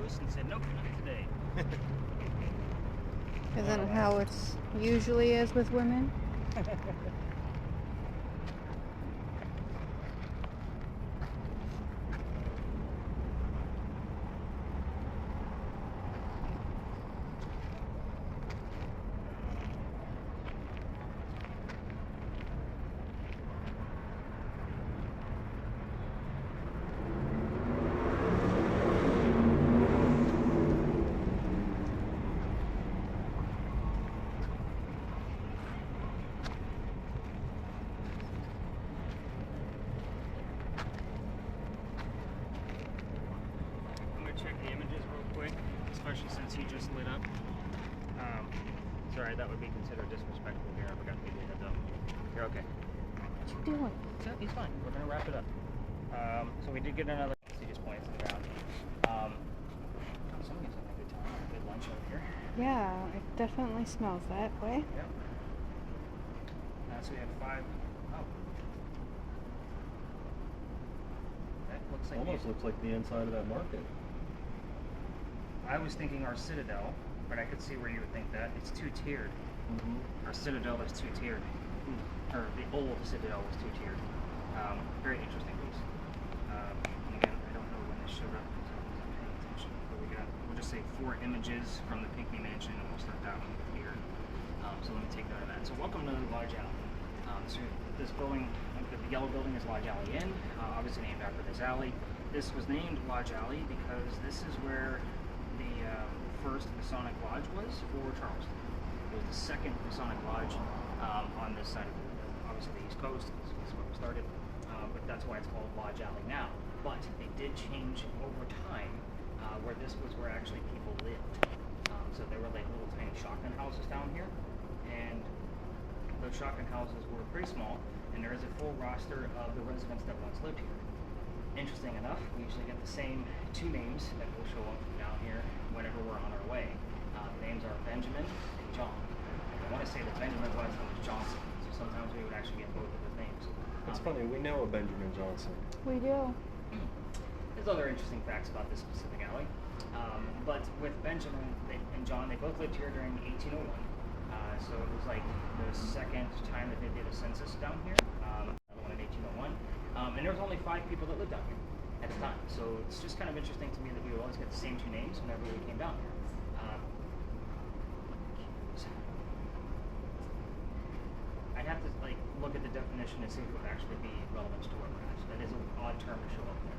close and said, nope, not today. Isn't how it's usually is with women? Especially since he just lit up. Sorry, that would be considered disrespectful here. I forgot to give you a heads up. You're okay. What you doing? He's fine. We're gonna wrap it up. So we did get another. He just points to the ground. Somebody's having a good time. A good lunch over here. Yeah, it definitely smells that way. Yep. So we have 5. Oh. That looks like. Almost looks like the inside of that market. I was thinking our Citadel, but I could see where you would think that. It's 2-tiered. Mm-hmm. Our Citadel is 2-tiered. Or the old Citadel was 2-tiered. Very interesting piece. And again, I don't know when this showed up because I wasn't paying attention. But we'll just say 4 images from the Pinckney Mansion, and we'll start that one here. So let me take note of that. So welcome to Lodge Alley. This building, the yellow building is Lodge Alley Inn, obviously named after this alley. This was named Lodge Alley because this is where the first Masonic Lodge was for Charleston. It was the second Masonic Lodge on this side of obviously the East Coast. This is where we started, but that's why it's called Lodge Alley now. But they did change over time where this was where actually people lived. So there were like little tiny shotgun houses down here, and those shotgun houses were pretty small, and there is a full roster of the residents that once lived here. Interesting enough, we usually get the same 2 names that will show up down here whenever we're on our way. The names are Benjamin and John. I want to say that Benjamin's last name was Johnson, so sometimes we would actually get both of his names. It's funny, we know a Benjamin Johnson. We do. There's other interesting facts about this specific alley. But with Benjamin and John, they both lived here during 1801. So it was like the second time that they did a census down here. Another one in 1801. And there was only 5 people that lived down here at the time. So it's just kind of interesting to me that we would always get the same 2 names whenever we came down here. I'd have to like look at the definition to see if it would actually be relevant to where we're at. That is an odd term to show up there.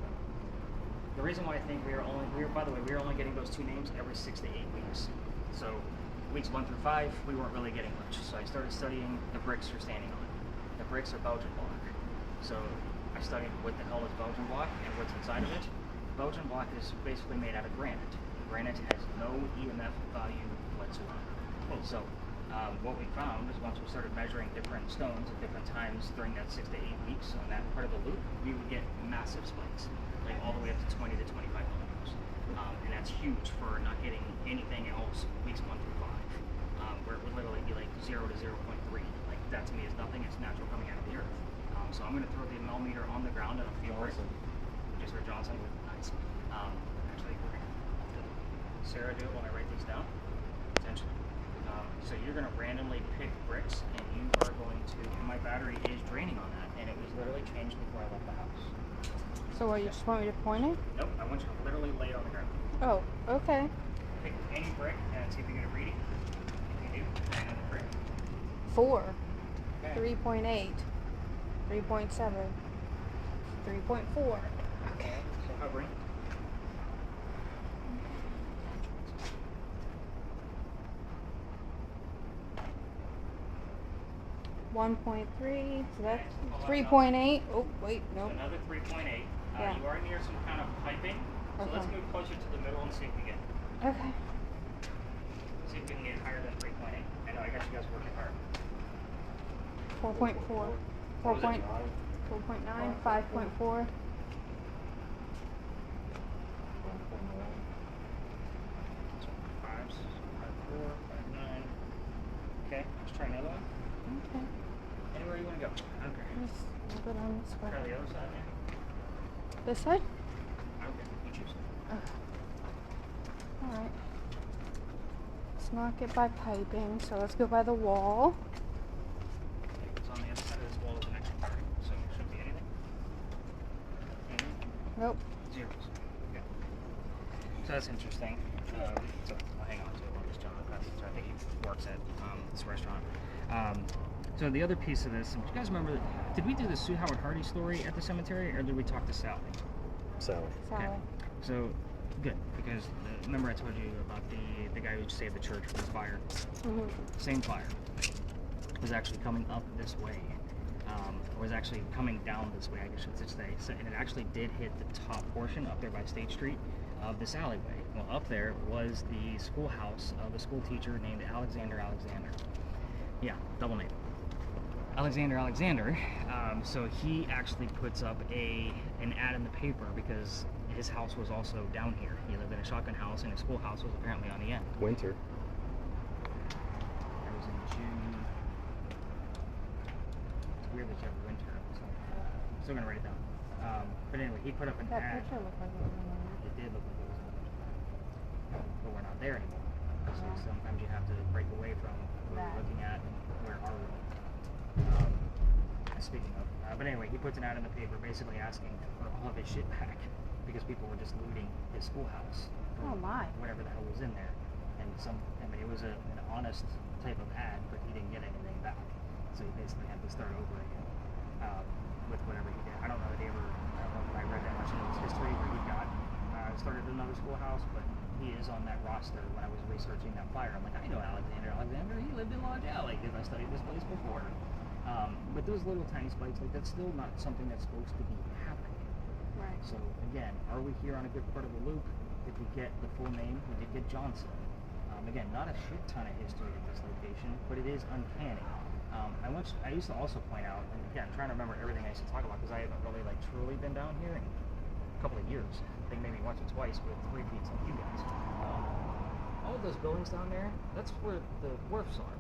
The reason why I think we are only getting those 2 names every 6 to 8 weeks. So weeks 1 through 5, we weren't really getting much. So I started studying the bricks you're standing on. The bricks are Belgian block. So I studied what the hell is Belgian block and what's inside of it. Belgian block is basically made out of granite. Granite has no EMF value whatsoever. So what we found is once we started measuring different stones at different times during that 6 to 8 weeks on that part of the loop, we would get massive spikes, like all the way up to 20 to 25 millimeters. And that's huge for not getting anything else weeks 1 through 5, where it would literally be like 0 to 0.3. Like that to me is nothing. It's natural coming out of the earth. So I'm going to throw the millimeter on the ground and a feel for it. Just for Johnson. Nice. Actually, we're going to Sarah do it when I write these down. Potentially. So you're going to randomly pick bricks, and you are going to. And my battery is draining on that, and it was literally changed before I left the house. So what, you just want me to point it? Nope. I want you to literally lay it on the ground. Oh, okay. Pick any brick and see if you get a reading. If you do, another brick. 4. Okay. 3.8. 3.7. 3.4. Okay. So hovering. 1.3. So that's 3.8. Oh, wait, nope. So another 3.8. Yeah. You are near some kind of piping. So Okay. let's move closer to the middle and see if we get. Okay. See if we can get higher than 3.8. I know, I got you guys working hard. 4.4. 4.9. 4.9. 5.4. Fives, 5.4, 5.9. Okay, let's try another one. Okay. Anywhere you want to go. Okay. Just put it on this Try way. the other side, maybe. This side? Okay, you choose. Alright. Let's not get by piping, so let's go by the wall. It's on the other side of this wall is an extra part, so it shouldn't be anything. Nope. Zeros. Okay. So that's interesting. So I'll hang on to it while this gentleman passes through. I think he works at this restaurant. So the other piece of this, do you guys remember, did we do the Sue Howard Hardy story at the cemetery, or did we talk to Sally? Sally. Sally. So, good, because remember I told you about the guy who saved the church from the fire? Mhm. Same fire was actually coming up this way, or was actually coming down this way, I guess I should say. So, and it actually did hit the top portion up there by State Street of this alleyway. Well, up there was the schoolhouse of a school teacher named Alexander. Yeah, double name. Alexander. So he actually puts up an ad in the paper because his house was also down here. He lived in a shotgun house, and his schoolhouse was apparently on the end. Winter. That was in June. It's weird that you have winter. So I'm still gonna write it down. But anyway, he put up an That ad. picture looked like it was in there. It did look like it was in winter, but we're not there anymore. So sometimes you have to break away from what That. we're looking at and where are we. Speaking of, but anyway, he puts an ad in the paper basically asking for all of his shit back because people were just looting his schoolhouse. For Oh my. Whatever the hell was in there, and I mean, it was an honest type of ad, but he didn't get anything back, so he basically had to start over again with whatever he did. I don't know that I don't know if I read that much into his history where he got started another schoolhouse, but he is on that roster. When I was researching that fire, I'm like, I know Alexander. He lived in Lodge Alley because I studied this place before. But those little tiny spikes, like that's still not something that's supposed to be happening. Right. So again, are we here on a good part of the loop? If we get the full name, we did get Johnson. Again, not a shit ton of history at this location, but it is uncanny. I used to also point out, and again, I'm trying to remember everything I used to talk about because I haven't really like truly been down here in a couple of years. I think maybe once or twice with repeats like you guys. All of those buildings down there, that's where the wharfs are.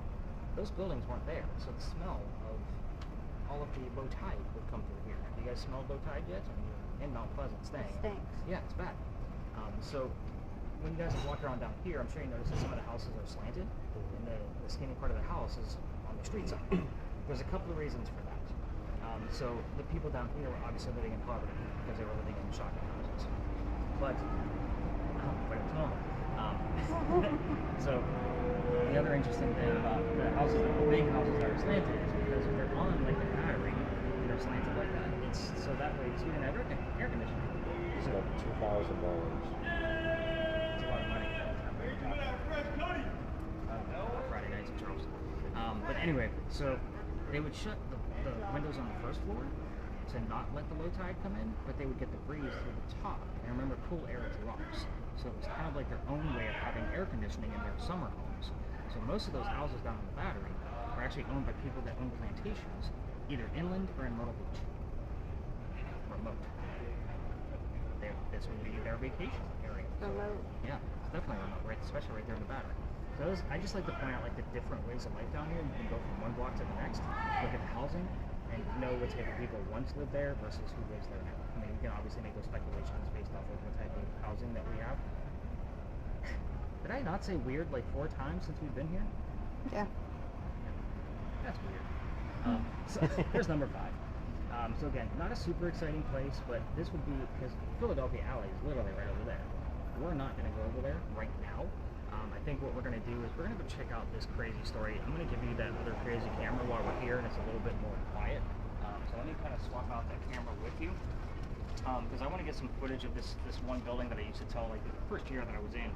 Those buildings weren't there, so the smell of all of the low tide would come through here. Have you guys smelled low tide yet? I mean, you're in Mount Pleasant staying. It stinks. Yeah, it's bad. So when you guys have walked around down here, I'm sure you noticed that some of the houses are slanted, and the skinny part of the house is on the street side. There's a couple of reasons for that. So the people down here were obviously living in poverty because they were living in shotgun houses. But it's normal. So the other interesting thing about the houses, the big houses that are slanted, is because if they're on like a battery and they're slanted like that, it's so that way you can have air conditioning. It's like $2,000. It's a lot of money. Friday nights in Charleston. But anyway, so they would shut the windows on the first floor to not let the low tide come in, but they would get the breeze through the top. And remember, cool air drops. So it was kind of like their own way of having air conditioning in their summer homes. So most of those houses down on the Battery are actually owned by people that own plantations, either inland or in Myrtle Beach. Remote. This would be their vacation area. So, Remote. yeah, it's definitely remote, right? Especially right there in the Battery. So I just like to point out like the different ways of life down here. You can go from one block to the next, look at the housing, and know what type of people once lived there versus who lives there now. I mean, you can obviously make those speculations based off of what type of housing that we have. Did I not say weird like 4 times since we've been here? Yeah. That's weird. So there's number 5. So again, not a super exciting place, but this would be, because Philadelphia Alley is literally right over there. We're not going to go over there right now. I think what we're going to do is we're going to go check out this crazy story. I'm going to give you that other crazy camera while we're here, and it's a little bit more quiet. So let me kind of swap out that camera with you, because I want to get some footage of this one building that I used to tell like the first year that I was in,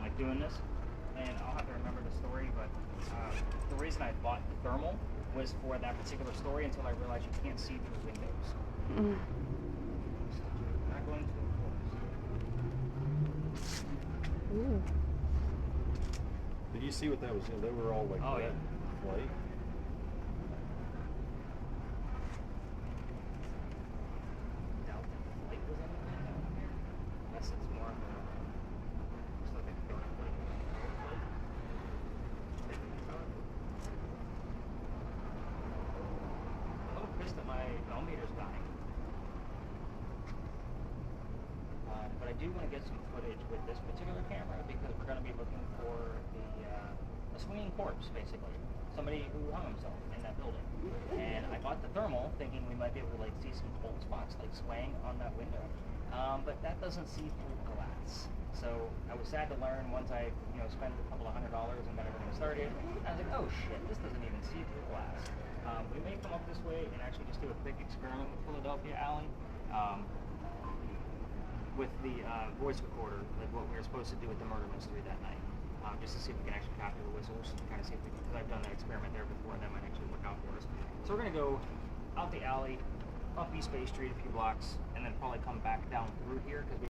like doing this. And I'll have to remember the story, but the reason I bought the thermal was for that particular story until I realized you can't see through windows. Mm. Not going to, of course. Ooh. Did you see what that was? They were all like Oh, red yeah. flake. Doubt that the light was anything down here. Unless it's more of a, just like a dark light. I'm a little pissed that my bell meter's dying. But I do want to get some footage with this particular camera because we're going to be looking for a swinging corpse, basically. Somebody who hung himself in that building. And I bought the thermal thinking we might be able to like see some cold spots like swaying on that window. But that doesn't see through glass. So I was sad to learn once I, spent a couple of $100 and got everything started. I was like, oh shit, this doesn't even see through glass. We may come up this way and actually just do a quick experiment with Philadelphia Alley. With the voice recorder, like what we were supposed to do with the murder mystery that night. Just to see if we can actually capture the whistles, kind of see if we can, because I've done that experiment there before, and that might actually work out for us. So we're going to go out the alley, up East Bay Street a few blocks, and then probably come back down through here, because we